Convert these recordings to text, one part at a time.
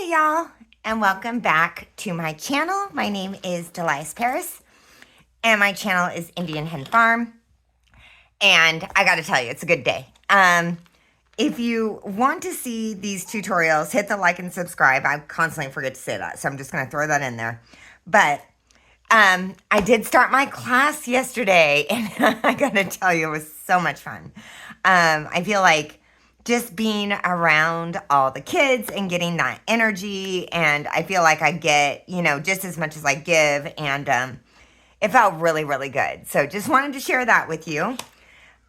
Hey y'all, and welcome back to my channel. My name is Delias Paris, and my channel is Indian Hen Farm. And I gotta tell you, it's a good day. If you want to see these tutorials, hit the like and subscribe. I constantly forget to say that, so I'm just gonna throw that in there. But I did start my class yesterday, and I gotta tell you, it was so much fun. I feel like just being around all the kids and getting that energy, and I feel like I get, just as much as I give, and it felt really, really good. So just wanted to share that with you.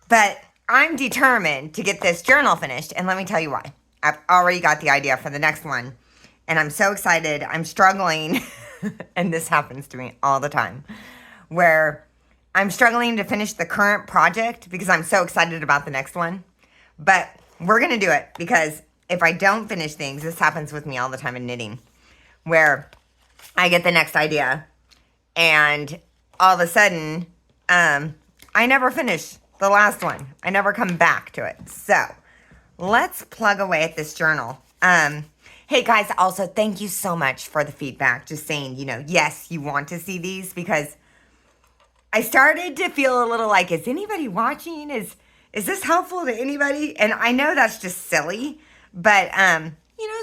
But I'm determined to get this journal finished, and let me tell you why. I've already got the idea for the next one, and I'm so excited. I'm struggling, and this happens to me all the time, where I'm struggling to finish the current project because I'm so excited about the next one. But we're going to do it, because if I don't finish things, this happens with me all the time in knitting, where I get the next idea, and all of a sudden, I never finish the last one. I never come back to it. So let's plug away at this journal. Hey guys, also thank you so much for the feedback. Just saying, yes, you want to see these, because I started to feel a little like, is anybody watching? Is this helpful to anybody? And I know that's just silly, but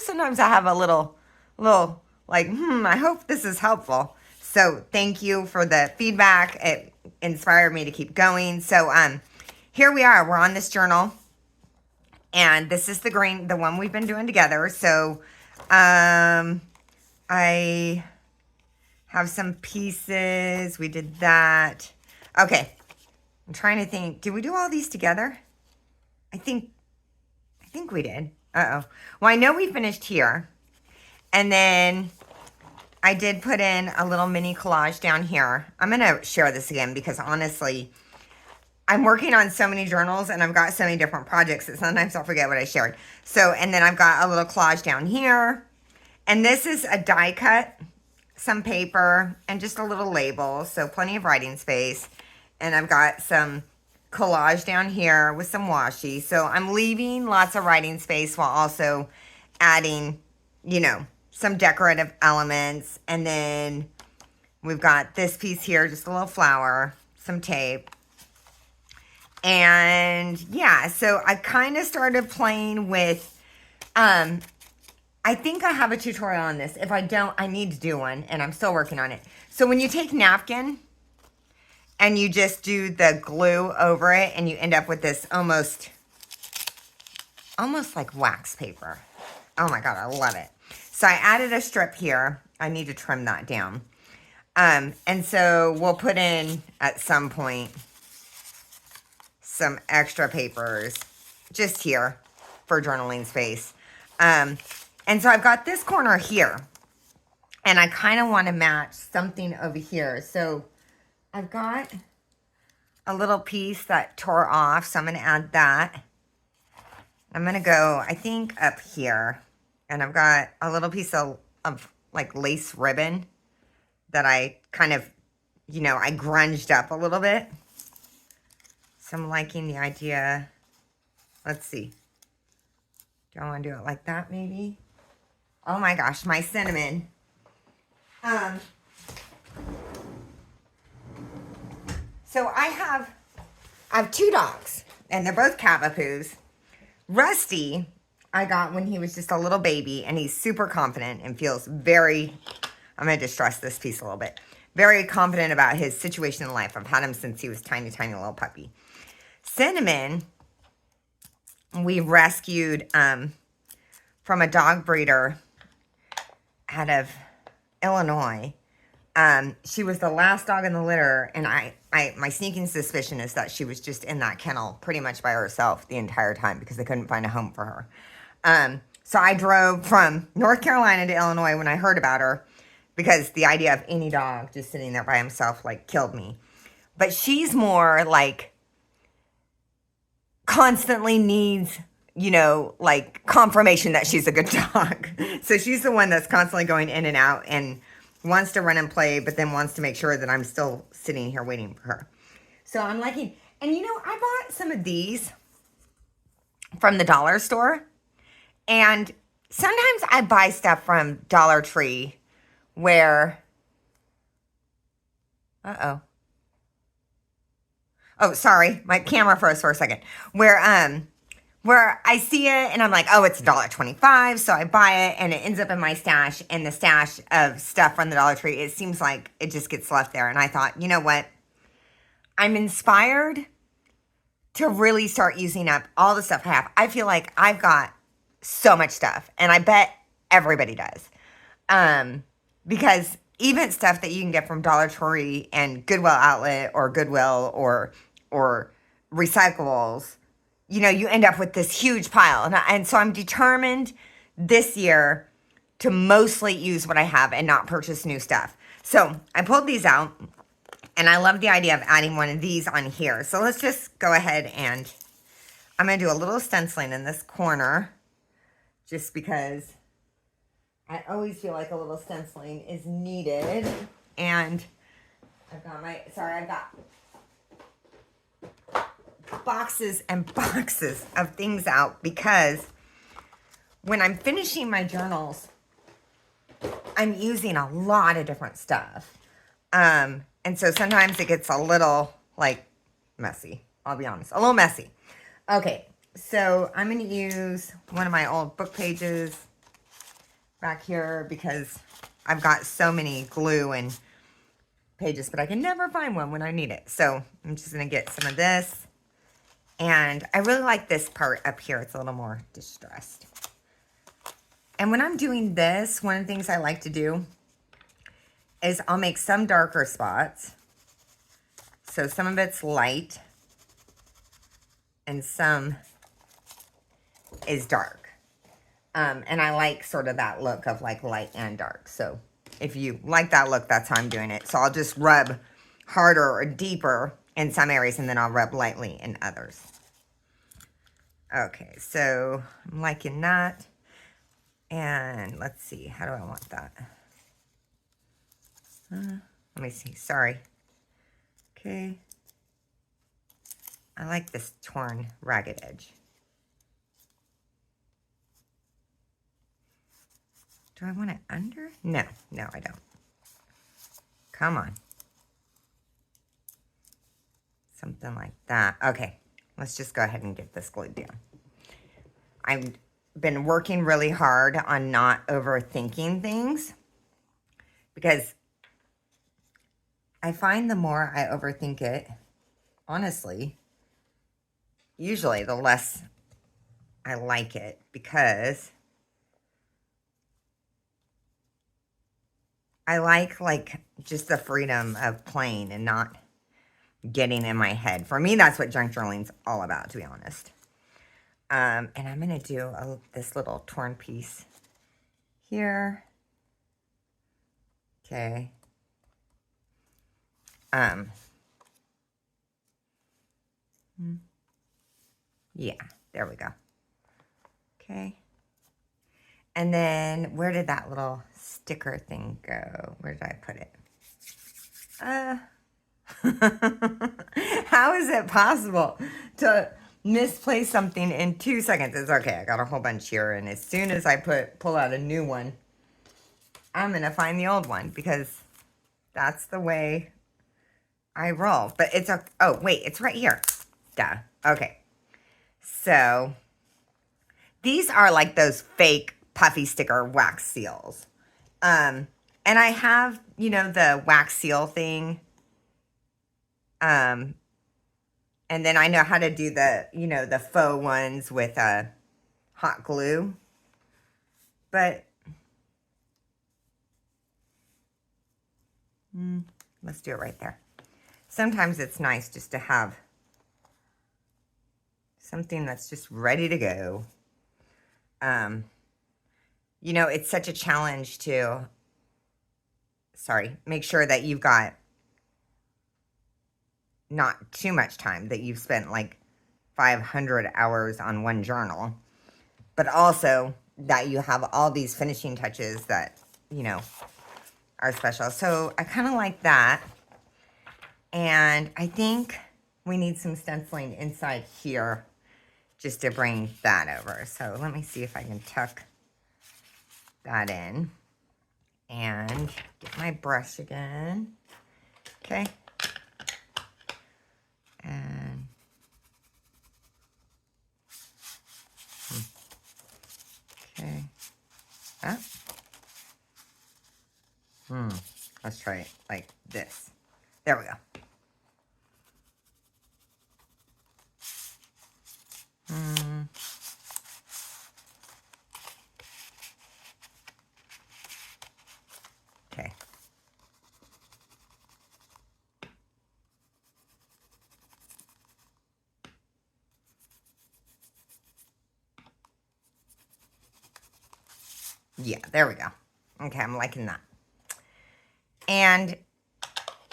sometimes I have a little like, I hope this is helpful. So thank you for the feedback. It inspired me to keep going. So here we are. We're on this journal, and this is the one we've been doing together. So I have some pieces. We did that. Okay. I'm trying to think. Did we do all these together? I think we did. Uh-oh. Well, I know we finished here. And then I did put in a little mini collage down here. I'm going to share this again because honestly, I'm working on so many journals and I've got so many different projects that sometimes I'll forget what I shared. So, and then I've got a little collage down here. And this is a die cut, some paper, and just a little label. So plenty of writing space. And I've got some collage down here with some washi. So I'm leaving lots of writing space while also adding, some decorative elements. And then we've got this piece here, just a little flower, some tape. And yeah, so I kind of started playing with, I think I have a tutorial on this. If I don't, I need to do one, and I'm still working on it. So when you take napkin and you just do the glue over it, and you end up with this almost like wax paper. Oh my God, I love it. So I added a strip here. I need to trim that down. And so we'll put in, at some point, some extra papers just here for journaling space. And so I've got this corner here, and I kind of want to match something over here. So I've got a little piece that tore off, so I'm going to add that. I'm going to go, I think, up here, and I've got a little piece of like lace ribbon that I kind of, I grunged up a little bit. So I'm liking the idea. Let's see. Do I want to do it like that, maybe? Oh my gosh, my cinnamon. So I have two dogs, and they're both Cavapoos. Rusty, I got when he was just a little baby, and he's super confident and feels very, I'm going to distress this piece a little bit, very confident about his situation in life. I've had him since he was tiny, tiny little puppy. Cinnamon, we rescued from a dog breeder out of Illinois. She was the last dog in the litter, and my sneaking suspicion is that she was just in that kennel pretty much by herself the entire time because they couldn't find a home for her. So I drove from North Carolina to Illinois when I heard about her, because the idea of any dog just sitting there by himself killed me. But she's more like constantly needs, confirmation that she's a good dog. So she's the one that's constantly going in and out and wants to run and play, but then wants to make sure that I'm still sitting here waiting for her. So I'm liking, and I bought some of these from the dollar store, and sometimes I buy stuff from Dollar Tree where, oh, sorry, my camera froze for a second, where I see it and I'm like, oh, it's $1.25, so I buy it and it ends up in my stash, and the stash of stuff from the Dollar Tree, it seems like it just gets left there. And I thought, you know what? I'm inspired to really start using up all the stuff I have. I feel like I've got so much stuff, and I bet everybody does. Because even stuff that you can get from Dollar Tree and Goodwill Outlet or Goodwill or recyclables, you know, you end up with this huge pile. And so I'm determined this year to mostly use what I have and not purchase new stuff. So I pulled these out, and I love the idea of adding one of these on here. So let's just go ahead, and I'm going to do a little stenciling in this corner just because I always feel like a little stenciling is needed. And I've got boxes and boxes of things out, because when I'm finishing my journals, I'm using a lot of different stuff. And so sometimes it gets a little, like, messy. I'll be honest. A little messy. Okay, so I'm going to use one of my old book pages back here because I've got so many glue and pages, but I can never find one when I need it. So I'm just going to get some of this. And I really like this part up here. It's a little more distressed. And when I'm doing this, one of the things I like to do is I'll make some darker spots. So some of it's light and some is dark. And I like sort of that look of like light and dark. So if you like that look, that's how I'm doing it. So I'll just rub harder or deeper in some areas, and then I'll rub lightly in others. Okay, so I'm liking that. And let's see, how do I want that? Let me see, sorry. Okay. I like this torn, ragged edge. Do I want it under? No, I don't. Come on. Something like that. Okay, let's just go ahead and get this glued down. I've been working really hard on not overthinking things, because I find the more I overthink it, honestly, usually the less I like it, because I like just the freedom of playing and not getting in my head. For me, that's what junk journaling's all about, to be honest. And I'm going to do this little torn piece here. Okay. Yeah, there we go. Okay. And then where did that little sticker thing go? Where did I put it? How is it possible to misplace something in 2 seconds? It's okay. I got a whole bunch here, and as soon as I pull out a new one, I'm going to find the old one, because that's the way I roll. But it's oh, wait, it's right here. Duh. Okay. So these are like those fake puffy sticker wax seals. And I have, you know, the wax seal thing. And then I know how to do the, you know, the faux ones with hot glue. But let's do it right there. Sometimes it's nice just to have something that's just ready to go. You know, it's such a challenge to, make sure that you've got not too much time, that you've spent like 500 hours on one journal, but also that you have all these finishing touches that, you know, are special. So I kind of like that. And I think we need some stenciling inside here just to bring that over. So let me see if I can tuck that in. And get my brush again. Okay. And okay. Ah. Let's try it like this. There we go. Okay. Yeah, there we go. Okay, I'm liking that. And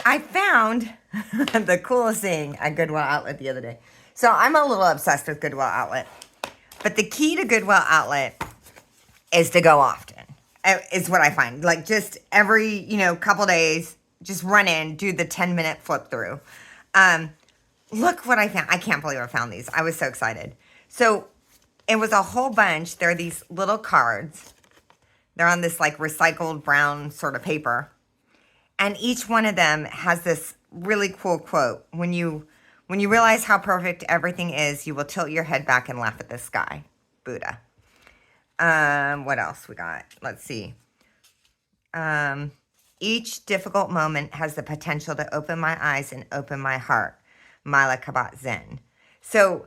I found the coolest thing at Goodwill Outlet the other day. So I'm a little obsessed with Goodwill Outlet. But the key to Goodwill Outlet is to go often. Is what I find. Like just every, couple days, just run in, do the 10-minute flip through. Look what I found. I can't believe I found these. I was so excited. So it was a whole bunch. There are these little cards. They're on this like recycled brown sort of paper. And each one of them has this really cool quote. When you realize how perfect everything is, you will tilt your head back and laugh at the sky. Buddha. What else we got? Let's see. Each difficult moment has the potential to open my eyes and open my heart. Mila Kabat-Zinn. So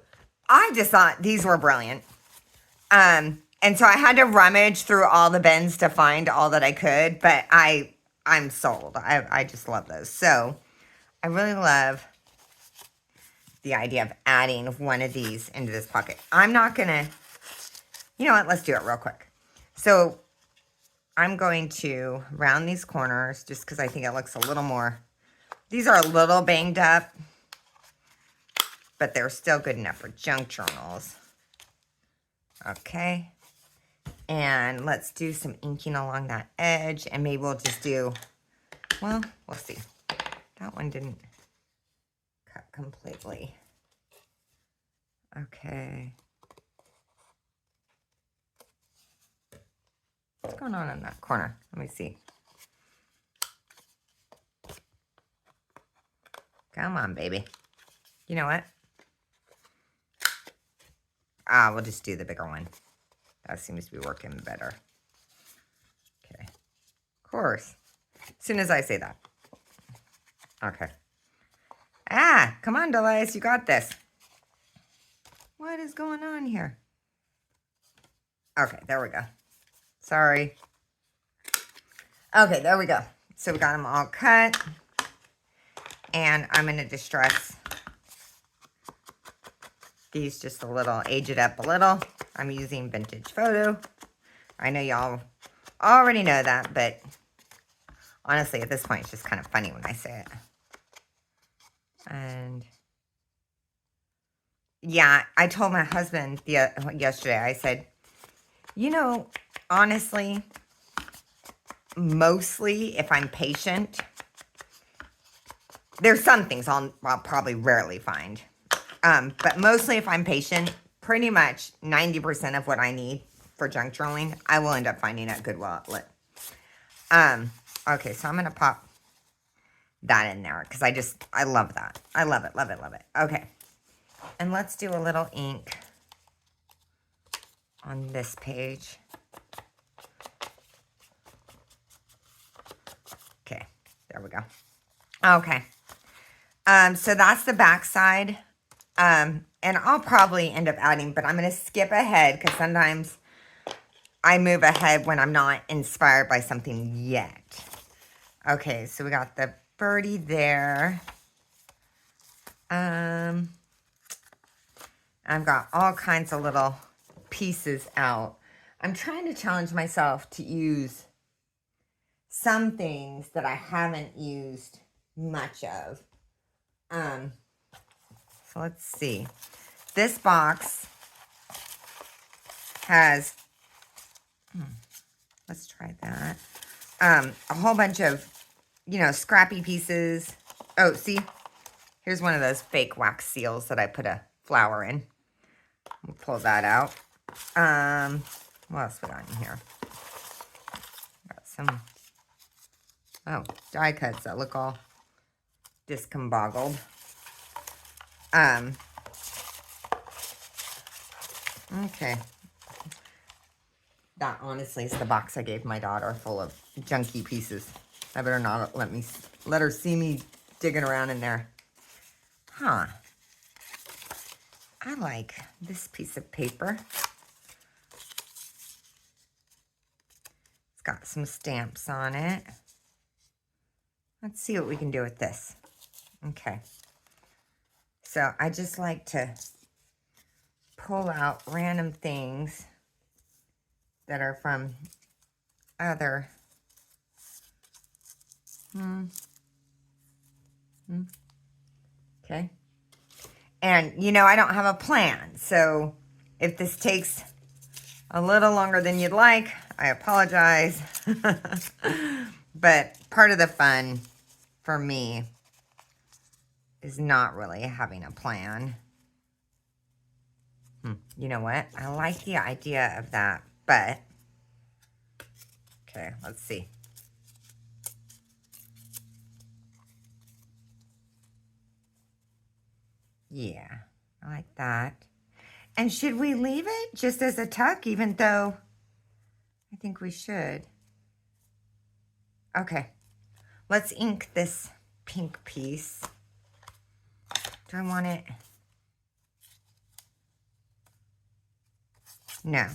I just thought these were brilliant. And so I had to rummage through all the bins to find all that I could, but I'm sold. I just love those. So I really love the idea of adding one of these into this pocket. I'm not going to, you know what? Let's do it real quick. So I'm going to round these corners just because I think it looks a little more, these are a little banged up, but they're still good enough for junk journals. Okay. And let's do some inking along that edge, and maybe we'll just do, well, we'll see. That one didn't cut completely. Okay. What's going on in that corner? Let me see. Come on, baby. You know what? We'll just do the bigger one. That seems to be working better. Okay. Of course. As soon as I say that. Okay. Come on, Delise. You got this. What is going on here? Okay, there we go. Sorry. Okay, there we go. So we got them all cut. And I'm going to distress these just a little, age it up a little. I'm using vintage photo. I know y'all already know that, but honestly, at this point, it's just kind of funny when I say it. And yeah, I told my husband yesterday, I said, honestly, mostly if I'm patient, there's some things I'll probably rarely find. But mostly if I'm patient, pretty much 90% of what I need for junk journaling, I will end up finding at Goodwill Outlet. Okay, so I'm going to pop that in there because I love that. I love it, love it, love it. Okay, and let's do a little ink on this page. Okay, there we go. Okay, so that's the back side. And I'll probably end up adding, but I'm going to skip ahead because sometimes I move ahead when I'm not inspired by something yet. Okay, so we got the birdie there. I've got all kinds of little pieces out. I'm trying to challenge myself to use some things that I haven't used much of. So let's see. This box has, let's try that. A whole bunch of, scrappy pieces. Oh, see, here's one of those fake wax seals that I put a flower in. We'll pull that out. What else we got in here? some, oh, die cuts that look all discombobbled. Okay. That honestly is the box I gave my daughter, full of junky pieces. I better not let her see me digging around in there. Huh. I like this piece of paper. It's got some stamps on it. Let's see what we can do with this. Okay. So I just like to pull out random things that are from other. Okay. And, you know, I don't have a plan. So if this takes a little longer than you'd like, I apologize. But part of the fun for me is not really having a plan. You know what? I like the idea of that, but okay, let's see. Yeah, I like that. And should we leave it just as a tuck, even though I think we should? Okay, let's ink this pink piece. Do I want it? No.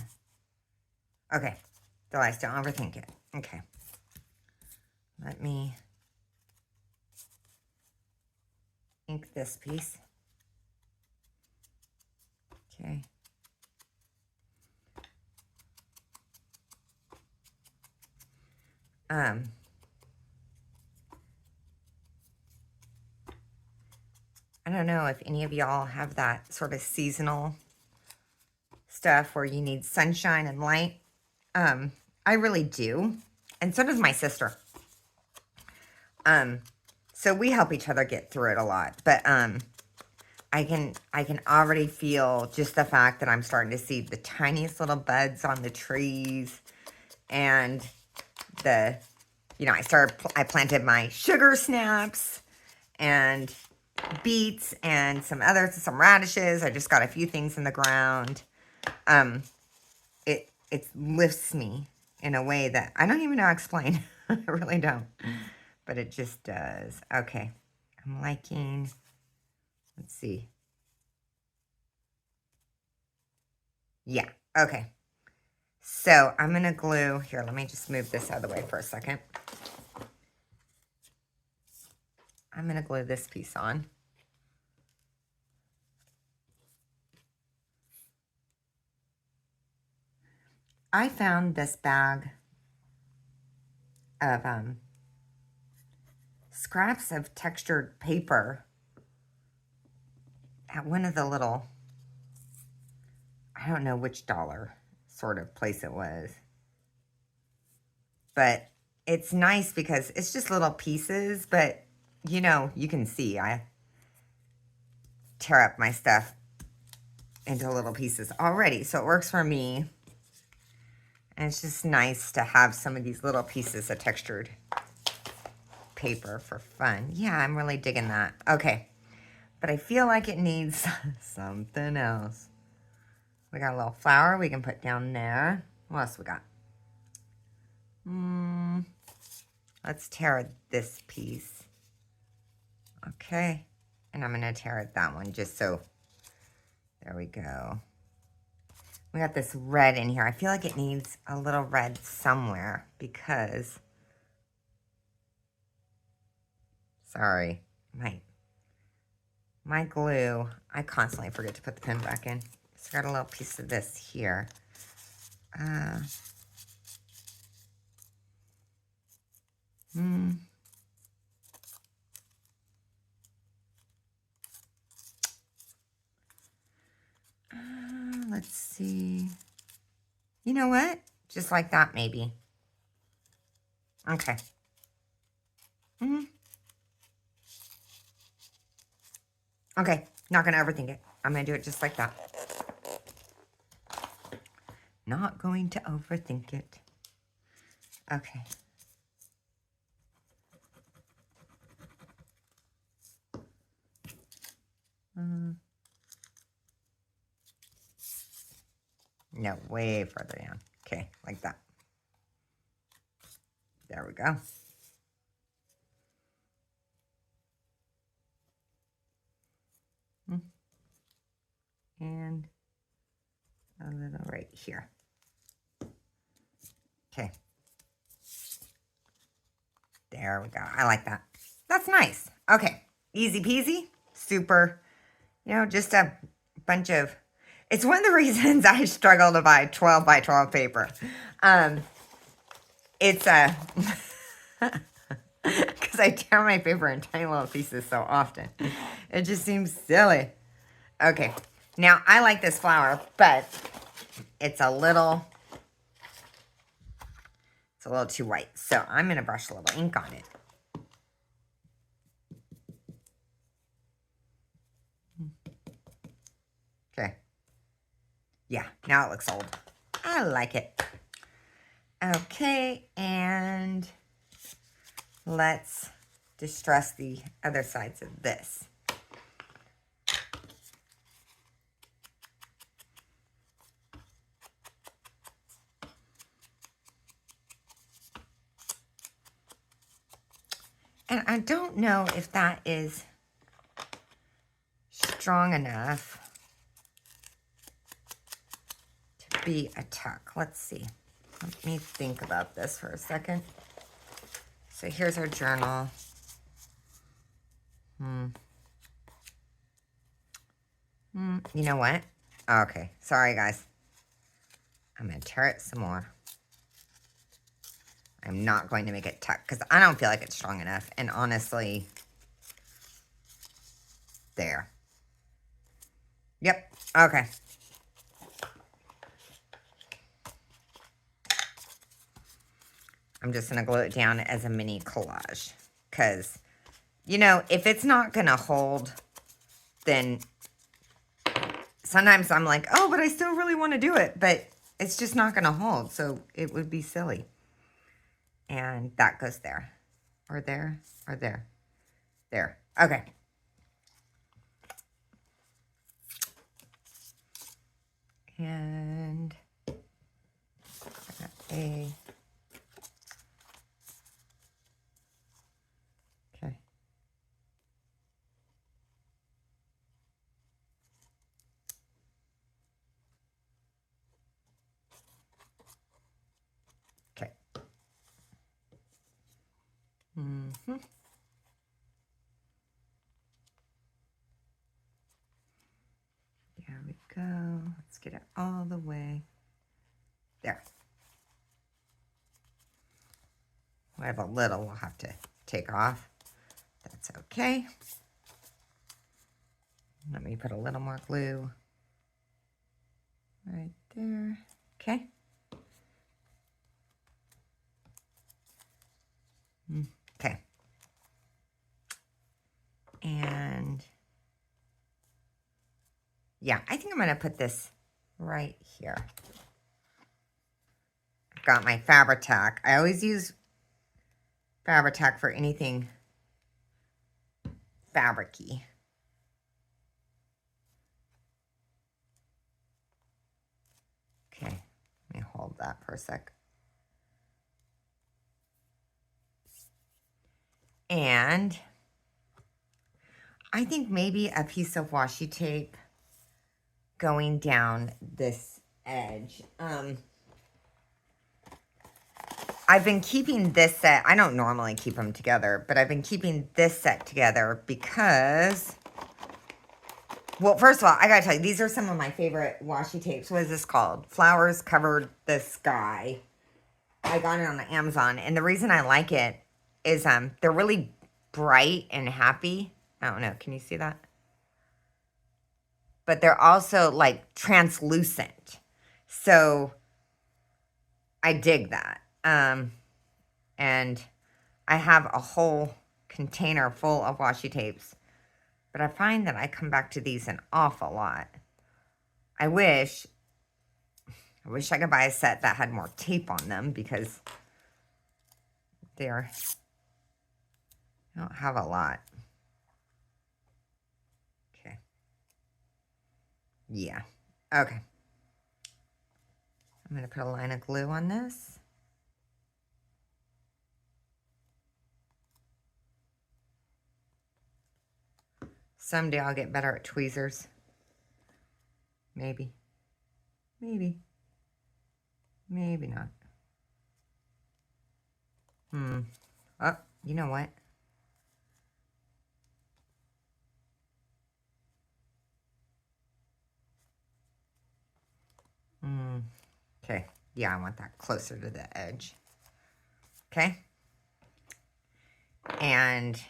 Okay, Delights, don't overthink it. Okay. Let me ink this piece. Okay. I don't know if any of y'all have that sort of seasonal stuff where you need sunshine and light. I really do. And so does my sister. So we help each other get through it a lot. But I can already feel just the fact that I'm starting to see the tiniest little buds on the trees. And I planted my sugar snaps and beets and some radishes. I just got a few things in the ground. It lifts me in a way that I don't even know how to explain. I really don't. But it just does. Okay. I'm liking, let's see. Yeah. Okay. So I'm going to glue, here, let me just move this out of the way for a second. I'm going to glue this piece on. I found this bag of scraps of textured paper at one of the little, I don't know which dollar sort of place it was. But it's nice because it's just little pieces, but you know, you can see I tear up my stuff into little pieces already. So it works for me. And it's just nice to have some of these little pieces of textured paper for fun. Yeah, I'm really digging that. Okay. But I feel like it needs something else. We got a little flower we can put down there. What else we got? Let's tear this piece. Okay. And I'm going to tear that one just so. There we go. We got this red in here. I feel like it needs a little red somewhere because, sorry, my glue, I constantly forget to put the pen back in. So I got a little piece of this here. Let's see. You know what? Just like that, maybe. Okay. Okay, not going to overthink it. I'm going to do it just like that. Not going to overthink it. Okay, No, way further down. Okay, like that. There we go. And a little right here. Okay. There we go. I like that. That's nice. Okay. Easy peasy. Super, just a bunch of, it's one of the reasons I struggle to buy 12 by 12 paper. It's a, because I tear my paper in tiny little pieces so often. It just seems silly. Okay. Now, I like this flower, but it's a little too white. So I'm going to brush a little ink on it. Okay. Yeah, now it looks old. I like it. Okay, and let's distress the other sides of this. And I don't know if that is strong enough to be a tuck. Let's see. Let me think about this for a second. So here's our journal. You know what? Okay, sorry guys. I'm going to tear it some more. I'm not going to make it tuck because I don't feel like it's strong enough. And honestly, there. Yep, okay. I'm just going to glue it down as a mini collage. Because, if it's not going to hold, then sometimes I'm like, oh, but I still really want to do it. But it's just not going to hold. So it would be silly. And that goes there. Or there. Or there. There. Okay. And I got a... Okay. Okay. There we go. Let's get it all the way there. We have a little we'll have to take off. That's okay. Let me put a little more glue right there. Okay. Okay. And yeah, I think I'm going to put this right here. I've got my Fabri-Tac. I always use Fabri-Tac for anything fabric-y. Okay, let me hold that for a sec. And I think maybe a piece of washi tape going down this edge. I've been keeping this set. I don't normally keep them together, but I've been keeping this set together because, well, first of all, I gotta tell you, these are some of my favorite washi tapes. What is this called? Flowers Covered the Sky. I got it on Amazon, and the reason I like it is they're really bright and happy. I don't know, can you see that? But they're also like translucent. So I dig that. And I have a whole container full of washi tapes, but I find that I come back to these an awful lot. I wish I could buy a set that had more tape on them because they don't have a lot. Okay. Yeah. Okay. I'm going to put a line of glue on this. Someday I'll get better at tweezers. Maybe. Maybe. Maybe not. Oh, you know what? Okay. Yeah, I want that closer to the edge. Okay. And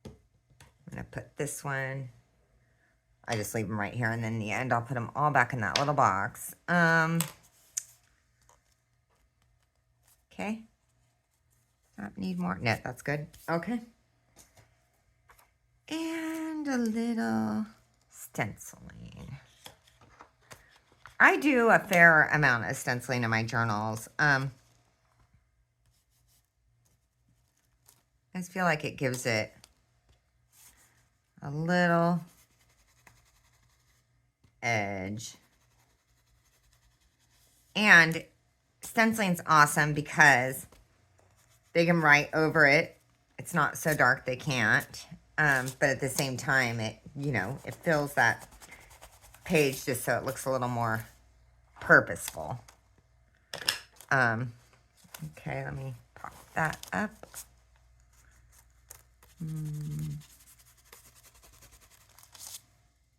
I'm going to put this one. I just leave them right here. And then in the end, I'll put them all back in that little box. Okay. Not need more. No, that's good. Okay. And a little stenciling. I do a fair amount of stenciling in my journals. I just feel like it gives it a little edge. And stenciling's awesome because they can write over it. It's not so dark they can't. But at the same time, it, you know, it fills that page just so it looks a little more purposeful. Okay, let me pop that up.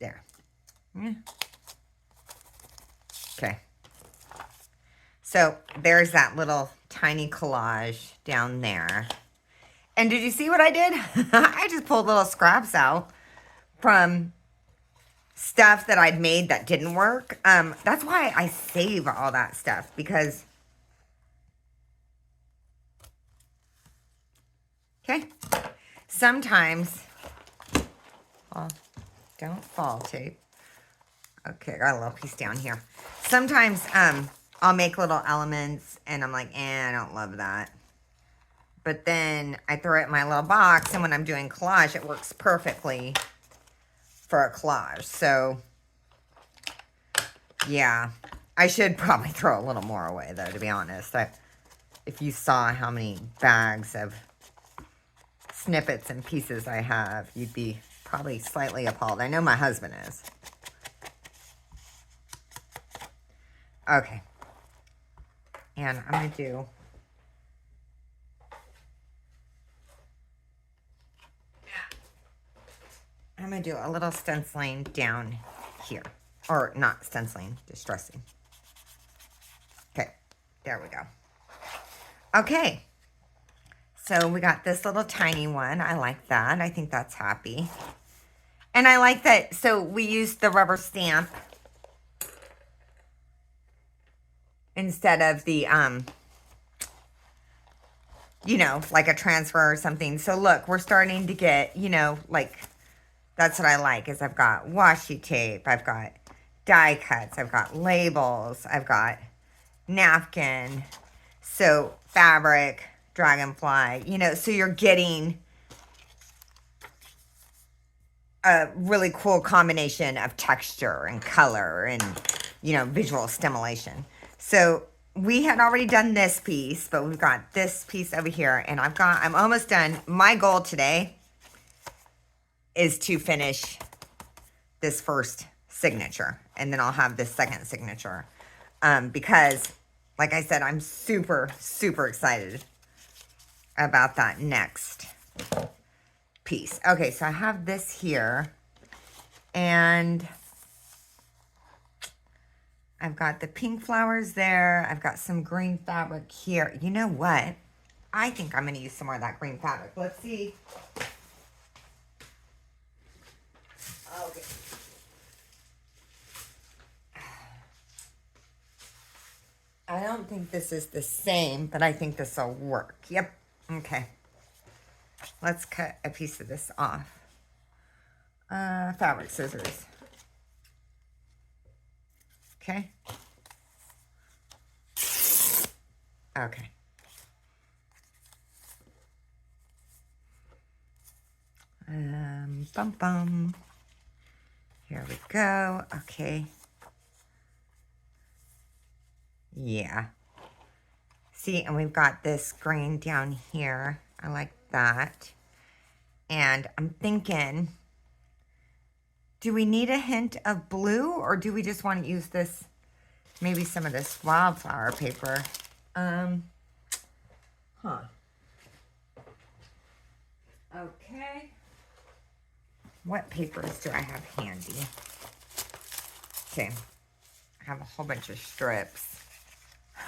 There. Yeah. Okay. So there's that little tiny collage down there. And did you see what I did? I just pulled little scraps out from stuff that I'd made that didn't work. That's why I save all that stuff, because okay, sometimes, well, don't fall, tape. Okay, I got a little piece down here. Sometimes I'll make little elements and I'm like, I don't love that. But then I throw it in my little box, and when I'm doing collage, it works perfectly for a collage. So, yeah. I should probably throw a little more away, though, to be honest. If you saw how many bags of snippets and pieces I have, you'd be probably slightly appalled. I know my husband is. Okay. And I'm going to do... I'm going to do a little stenciling down here. Or not stenciling, distressing. Okay, there we go. Okay, so we got this little tiny one. I like that. I think that's happy. And I like that, so we used the rubber stamp instead of the, you know, like a transfer or something. So look, we're starting to get, you know, like... That's what I like, is I've got washi tape, I've got die cuts, I've got labels, I've got napkin, so fabric, dragonfly, you know, so you're getting a really cool combination of texture and color and, you know, visual stimulation. So we had already done this piece, but we've got this piece over here, and I'm almost done. My goal today is to finish this first signature, and then I'll have this second signature. Because, like I said, I'm super, super excited about that next piece. Okay, so I have this here, and I've got the pink flowers there. I've got some green fabric here. You know what? I think I'm going to use some more of that green fabric. Let's see. Okay. I don't think this is the same, but I think this will work. Yep. Okay. Let's cut a piece of this off. Fabric scissors. Okay. Okay. Bum bum. Here we go. Okay. Yeah. See, and we've got this grain down here. I like that. And I'm thinking, do we need a hint of blue, or do we just want to use this, maybe some of this wildflower paper? Okay. What papers do I have handy? Okay. I have a whole bunch of strips.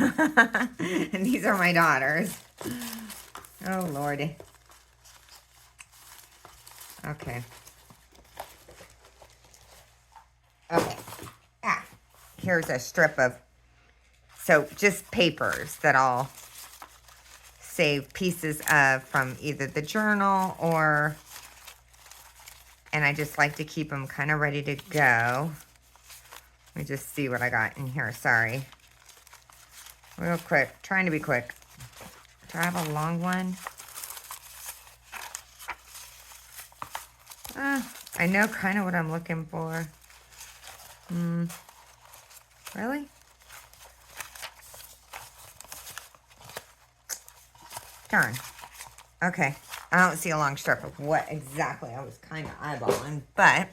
And these are my daughters. Oh, Lordy. Okay. Okay. Ah, here's a strip of, so just papers that I'll save pieces of from either the journal or, and I just like to keep them kind of ready to go. Let me just see what I got in here. Sorry. Real quick. Trying to be quick. Do I have a long one? I know kind of what I'm looking for. Really? Darn. Okay. I don't see a long strip of what exactly I was kind of eyeballing, but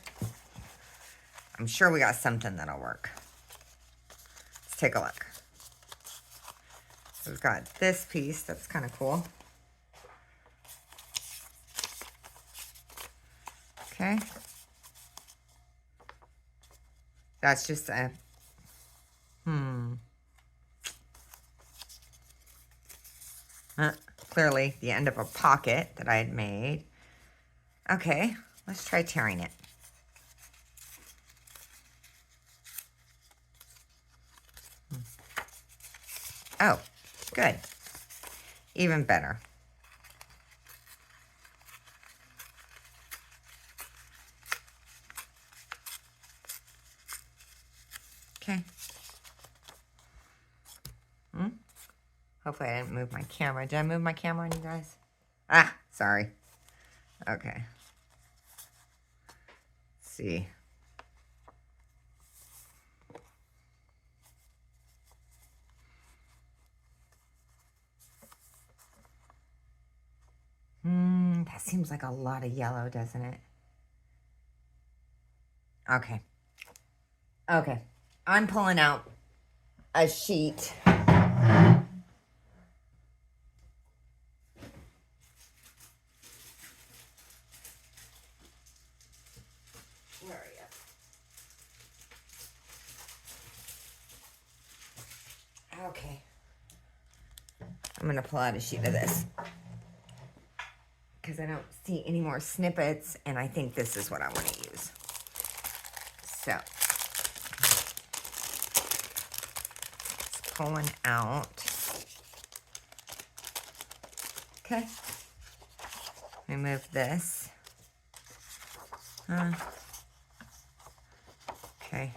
I'm sure we got something that'll work. Let's take a look. We've got this piece that's kind of cool. Okay. That's just a, clearly the end of a pocket that I had made. Okay, let's try tearing it. Oh, good. Even better. Okay. Hopefully I didn't move my camera. Did I move my camera on you guys? Ah, sorry. Okay. Let's see. That seems like a lot of yellow, doesn't it? Okay. Okay. I'm pulling out a sheet. Where are you? Okay. I'm going to pull out a sheet of this, because I don't see any more snippets, and I think this is what I want to use. So, let's pull one out. Okay. Remove this. Okay.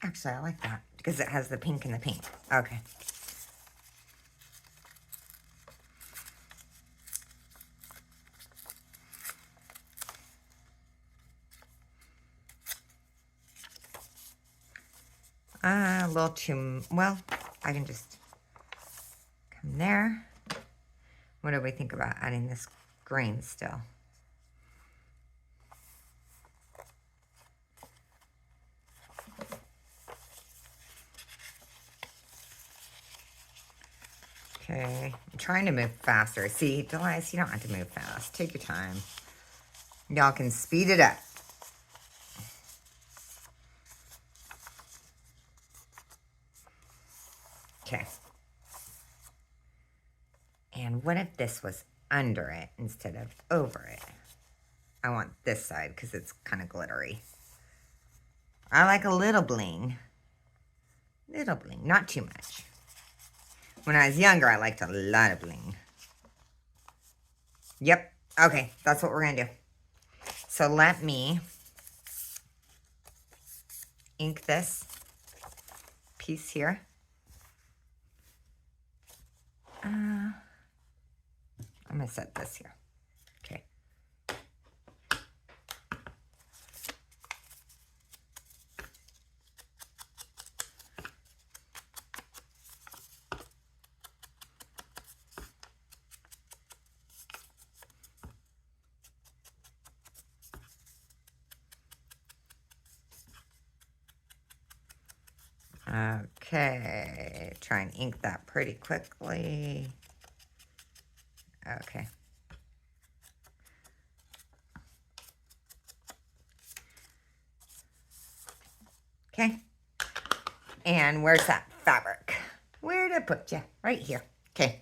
Actually, I like that because it has the pink and the pink. Okay. A little too, well, I can just come there. What do we think about adding this grain still? Okay, I'm trying to move faster. See, Delias, you don't have to move fast. Take your time. Y'all can speed it up. Okay. And what if this was under it instead of over it? I want this side because it's kind of glittery. I like a little bling. Little bling, not too much. When I was younger, I liked a lot of bling. Yep. Okay, that's what we're going to do. So let me ink this piece here. I'm going to set this here. Okay. Okay, try and ink that pretty quickly. Okay. Okay. And where's that fabric? Where did I put you? Right here. Okay.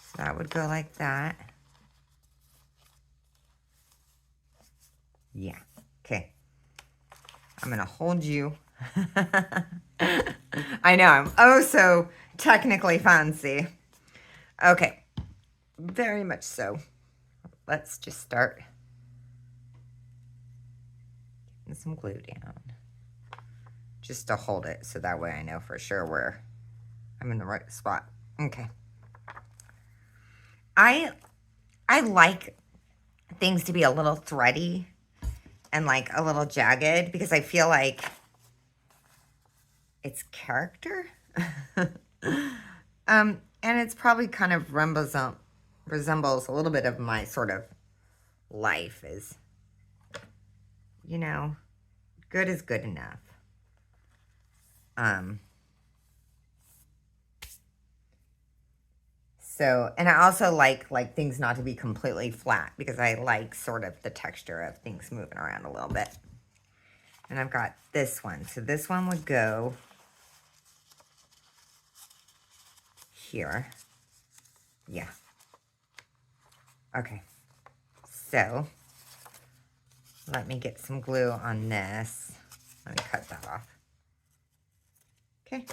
So that would go like that. Yeah. Okay. I'm going to hold you. I know, I'm oh so technically fancy. Okay. Very much so. Let's just start getting some glue down. Just to hold it so that way I know for sure where I'm in the right spot. Okay. I like things to be a little thready and like a little jagged because I feel like it's character. And it's probably kind of resembles a little bit of my sort of life is, you know, good is good enough. So, and I also like things not to be completely flat because I like sort of the texture of things moving around a little bit. And I've got this one. So this one would go here. Yeah. Okay. So let me get some glue on this. Let me cut that off. Okay.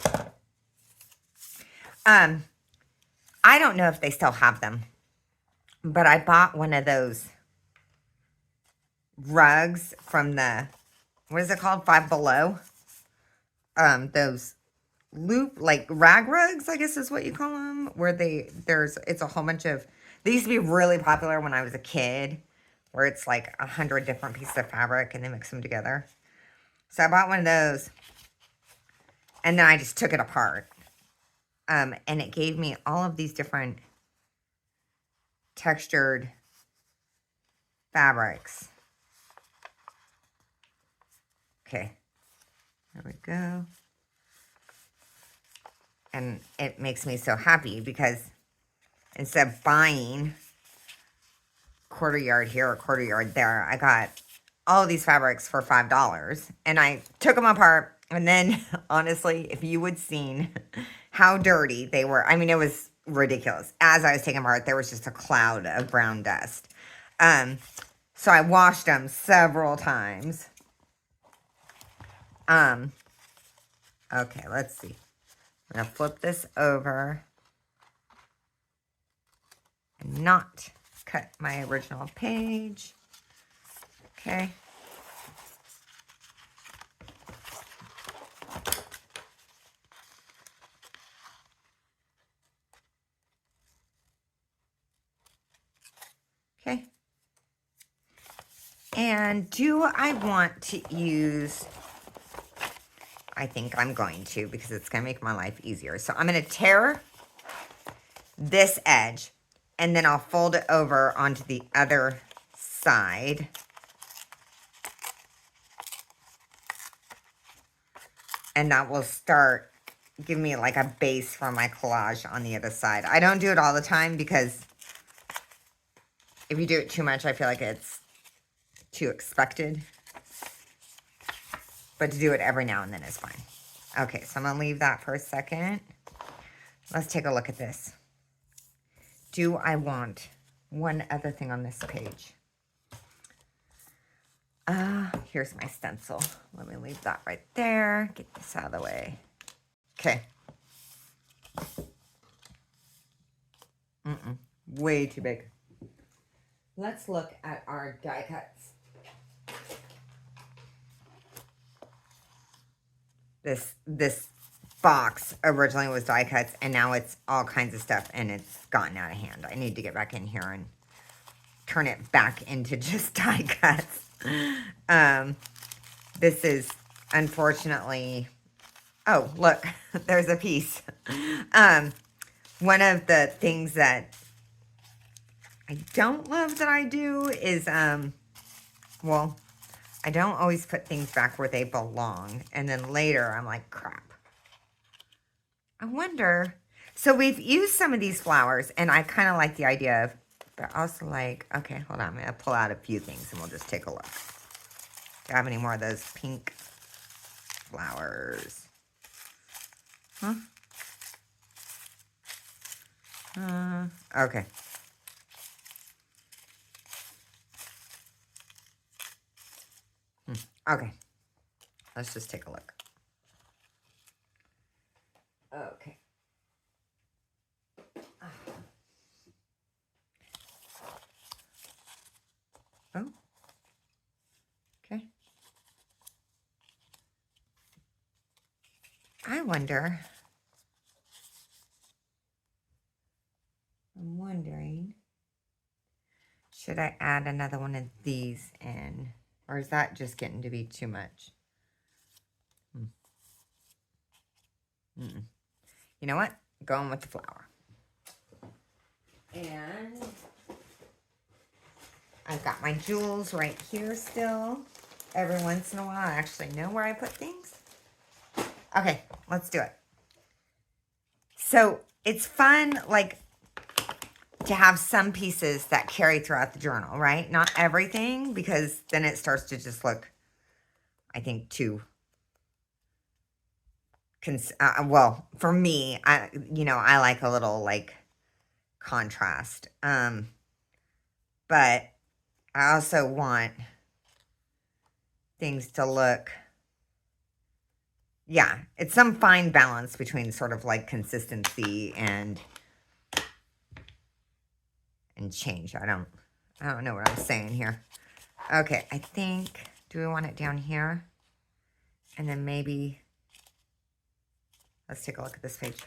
I don't know if they still have them, but I bought one of those rugs from the, what is it called? Five Below. Those loop, like rag rugs, I guess is what you call them, where it's a whole bunch of, they used to be really popular when I was a kid, where it's like 100 different pieces of fabric and they mix them together. So I bought one of those and then I just took it apart. And it gave me all of these different textured fabrics. Okay, there we go. And it makes me so happy because instead of buying quarter yard here or quarter yard there, I got all of these fabrics for $5. And I took them apart. And then, honestly, if you would seen how dirty they were, I mean, it was ridiculous. As I was taking them apart, there was just a cloud of brown dust. So I washed them several times. Okay, let's see. I'm going to flip this over and not cut my original page. Okay. Okay. And do I want to use, I think I'm going to because it's going to make my life easier. So I'm going to tear this edge and then I'll fold it over onto the other side. And that will start giving me like a base for my collage on the other side. I don't do it all the time because if you do it too much, I feel like it's too expected. But to do it every now and then is fine. Okay, so I'm going to leave that for a second. Let's take a look at this. Do I want one other thing on this page? Here's my stencil. Let me leave that right there. Get this out of the way. Okay. Way too big. Let's look at our die cuts. This box originally was die cuts, and now it's all kinds of stuff, and it's gotten out of hand. I need to get back in here and turn it back into just die cuts. This is unfortunately, oh, look, there's a piece. One of the things that I don't love that I do is, well, I don't always put things back where they belong. And then later I'm like, crap. I wonder. So we've used some of these flowers, and I kind of like the idea of, but also like, okay, hold on. I'm going to pull out a few things and we'll just take a look. Do I have any more of those pink flowers? Huh? Okay. Okay. Let's just take a look. Okay. Oh. Okay. I'm wondering, should I add another one of these in? Or is that just getting to be too much? You know what? Going with the flower. And I've got my jewels right here still. Every once in a while, I actually know where I put things. Okay, let's do it. So it's fun, like, to have some pieces that carry throughout the journal, right? Not everything, because then it starts to just look, I think, too, well, for me, I like a little, like, contrast. But I also want things to look, yeah, it's some fine balance between sort of like consistency and change. I don't know what I'm saying here. Okay, I think, do we want it down here? And then maybe, let's take a look at this page.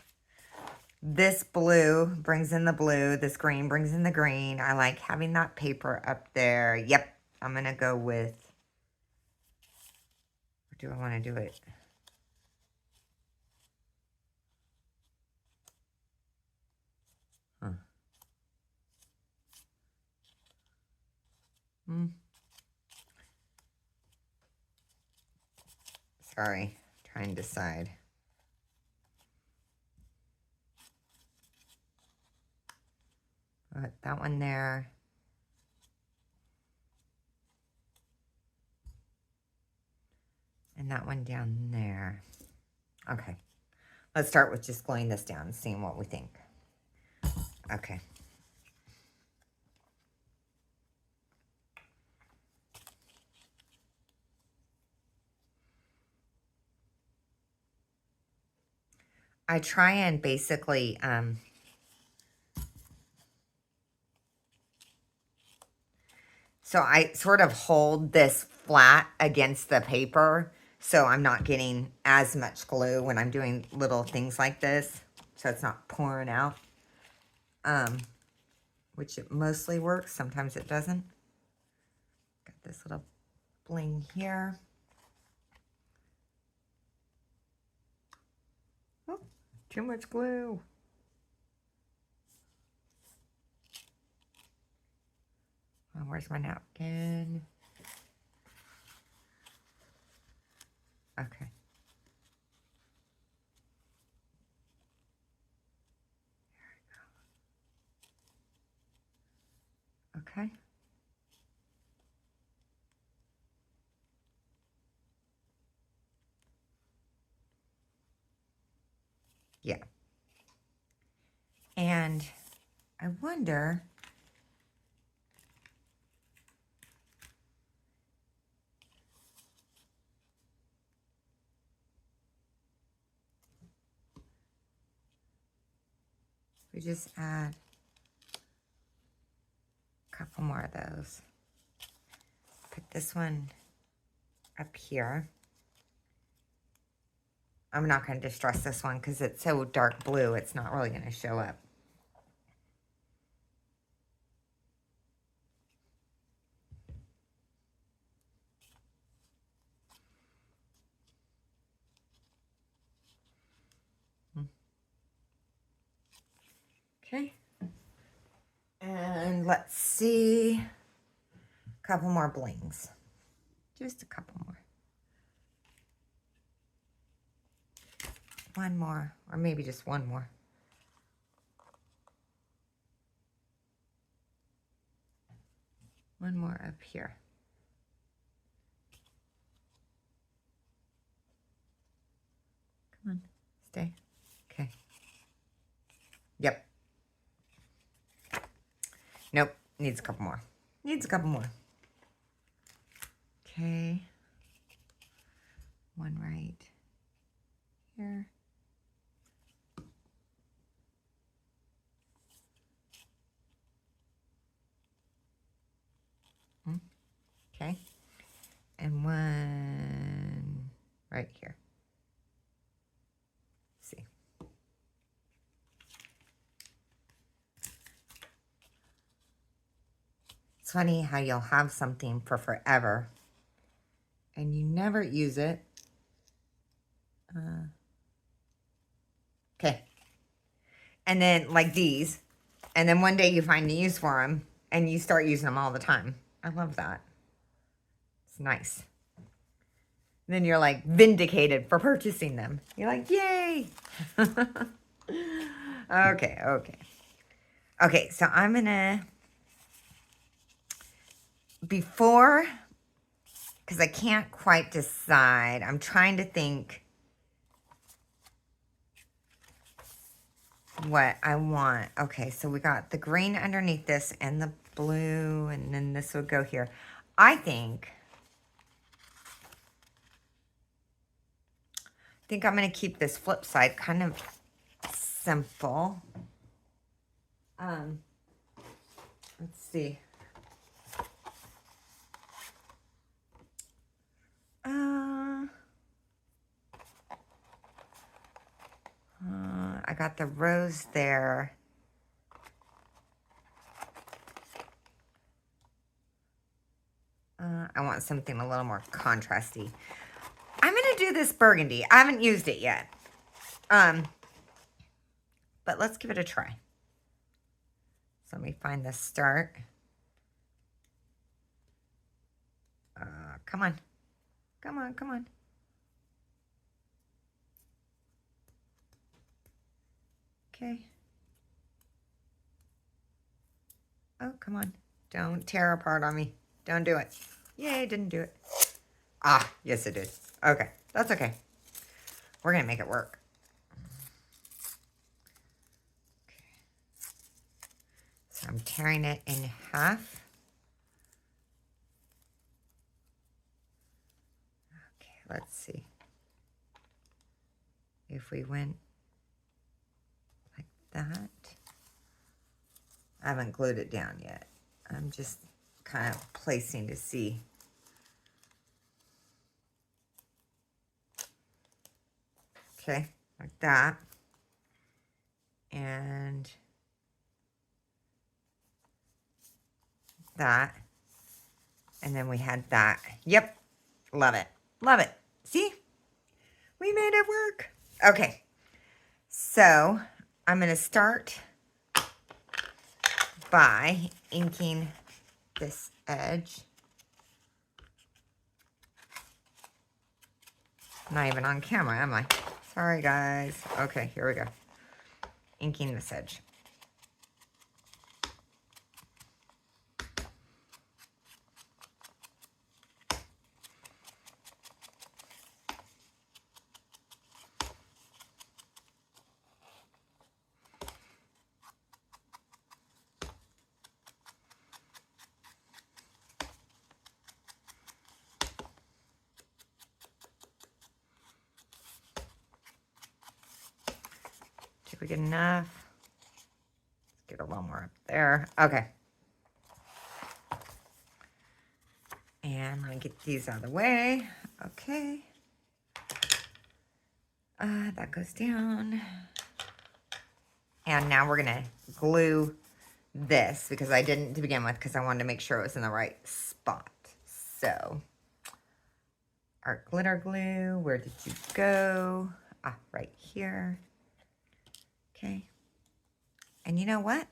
This blue brings in the blue. This green brings in the green. I like having that paper up there. Yep, I'm going to go with, or do I want to do it? Huh. Sorry, trying to decide. Put that one there. And that one down there. Okay. Let's start with just gluing this down and seeing what we think. Okay. I try and basically, so I sort of hold this flat against the paper, so I'm not getting as much glue when I'm doing little things like this, so it's not pouring out, which it mostly works. Sometimes it doesn't. Got this little bling here. Oh, too much glue. Oh, where's my napkin? Okay. Okay. Yeah. And I wonder, we just add couple more of those. Put this one up here. I'm not going to distress this one because it's so dark blue, it's not really going to show up. Okay. And let's see. A couple more blings. Just a couple more. One more, or maybe just one more. One more up here. Come on, stay. Okay. Yep. Nope, needs a couple more. Needs a couple more. Okay. One right here. Okay. And one right here. Let's see. It's funny how you'll have something for forever and you never use it. Okay. And then like these, and then one day you find a use for them and you start using them all the time. I love that. It's nice. And then you're like vindicated for purchasing them. You're like, yay. Okay. Okay, so I'm gonna, before, because I can't quite decide, I'm trying to think what I want. Okay, so we got the green underneath this and the blue, and then this would go here. I think I'm going to keep this flip side kind of simple. Let's see. I got the rose there. I want something a little more contrasty. I'm going to do this burgundy. I haven't used it yet. But let's give it a try. So let me find the start. Come on. Come on, come on. Okay. Oh, come on. Don't tear apart on me. Don't do it. Yay, didn't do it. Ah, yes it did. Okay, that's okay. We're going to make it work. Okay. So I'm tearing it in half. Okay, let's see. If we went like that. I haven't glued it down yet. I'm just kind of placing to see. Okay, like that. And that. And then we had that. Yep, love it. Love it. See? We made it work. Okay, so I'm going to start by inking this edge. I'm not even on camera, am I? Sorry, guys. Okay, here we go. Inking this edge. Did we get enough? Let's get a little more up there. Okay. get these out of the way. Okay. That goes down. And now we're going to glue this because I didn't to begin with because I wanted to make sure it was in the right spot. So, our glitter glue, where did you go? Ah, right here. Okay. And you know what?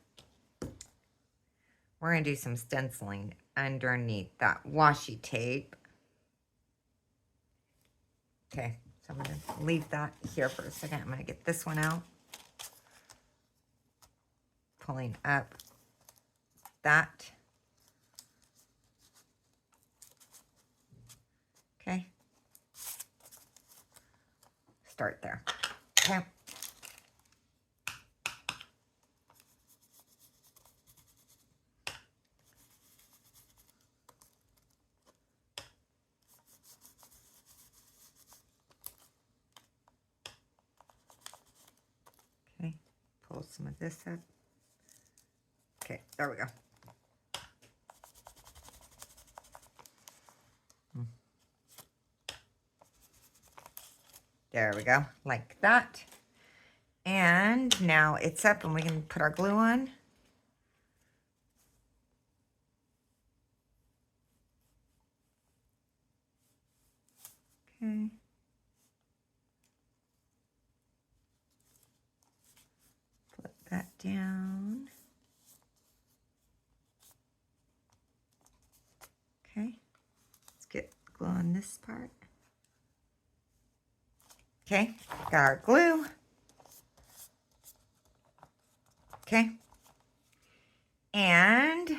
We're going to do some stenciling underneath that washi tape. Okay, so I'm going to leave that here for a second. I'm going to get this one out. Pulling up that. Okay. Start there. Okay. Okay. Pull some of this up. Okay, there we go. There we go, like that. And now it's up and we can put our glue on. Okay. Flip that down. Okay, let's get glue on this part. Okay, got our glue. Okay, and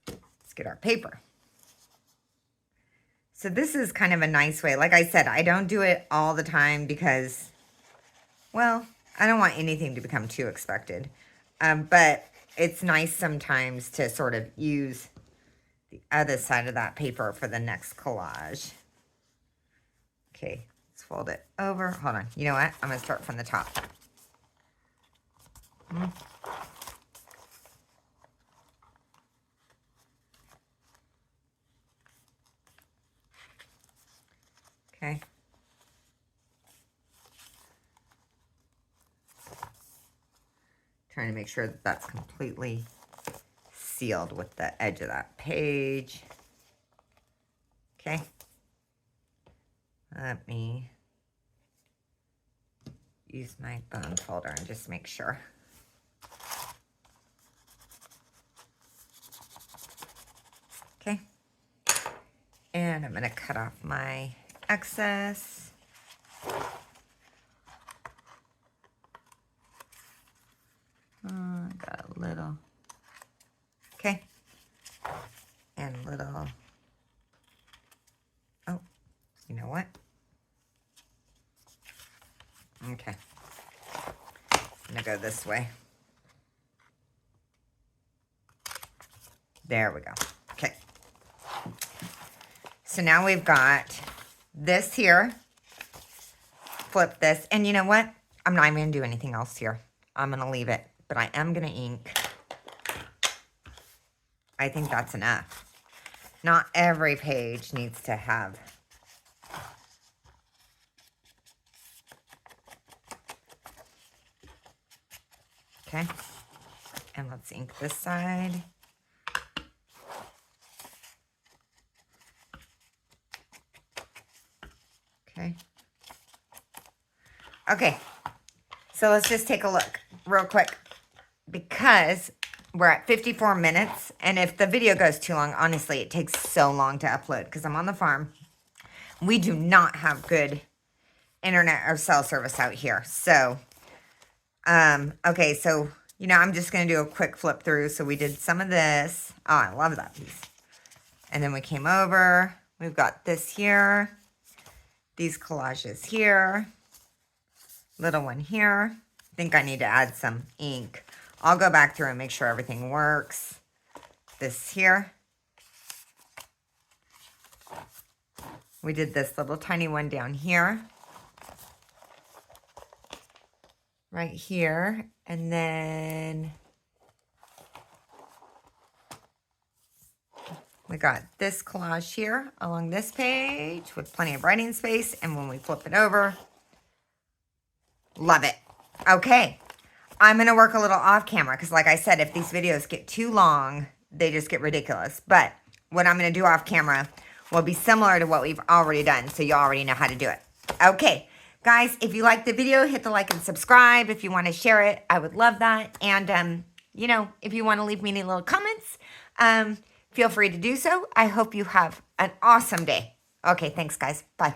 let's get our paper. So this is kind of a nice way. Like I said, I don't do it all the time because, well, I don't want anything to become too expected. But it's nice sometimes to sort of use the other side of that paper for the next collage. Okay, let's fold it over. Hold on. You know what? I'm going to start from the top. Okay. Trying to make sure that that's completely sealed with the edge of that page. Okay. Let me use my bone folder and just make sure. Okay. And I'm going to cut off my excess. Got a little. Okay. And little. Oh, you know what? Okay. I'm going to go this way. There we go. Okay. So now we've got this here. Flip this. And you know what? I'm not even going to do anything else here. I'm going to leave it. But I am going to ink. I think that's enough. Not every page needs to have. Okay. And let's ink this side. Okay. Okay. So let's just take a look real quick because we're at 54 minutes. And if the video goes too long, honestly, it takes so long to upload because I'm on the farm. We do not have good internet or cell service out here. So, okay. So, you know, I'm just going to do a quick flip through. So we did some of this. Oh, I love that piece. And then we came over. We've got this here. These collages here. Little one here. I think I need to add some ink. I'll go back through and make sure everything works. This here. We did this little tiny one down here. Right here. And then We got this collage here along this page with plenty of writing space. And when we flip it over, love it. Okay, I'm going to work a little off camera because like I said, if these videos get too long, they just get ridiculous. But what I'm going to do off camera will be similar to what we've already done. So you already know how to do it. Okay, guys, if you like the video, hit the like and subscribe. If you want to share it, I would love that. And, you know, if you want to leave me any little comments, feel free to do so. I hope you have an awesome day. Okay, thanks, guys. Bye.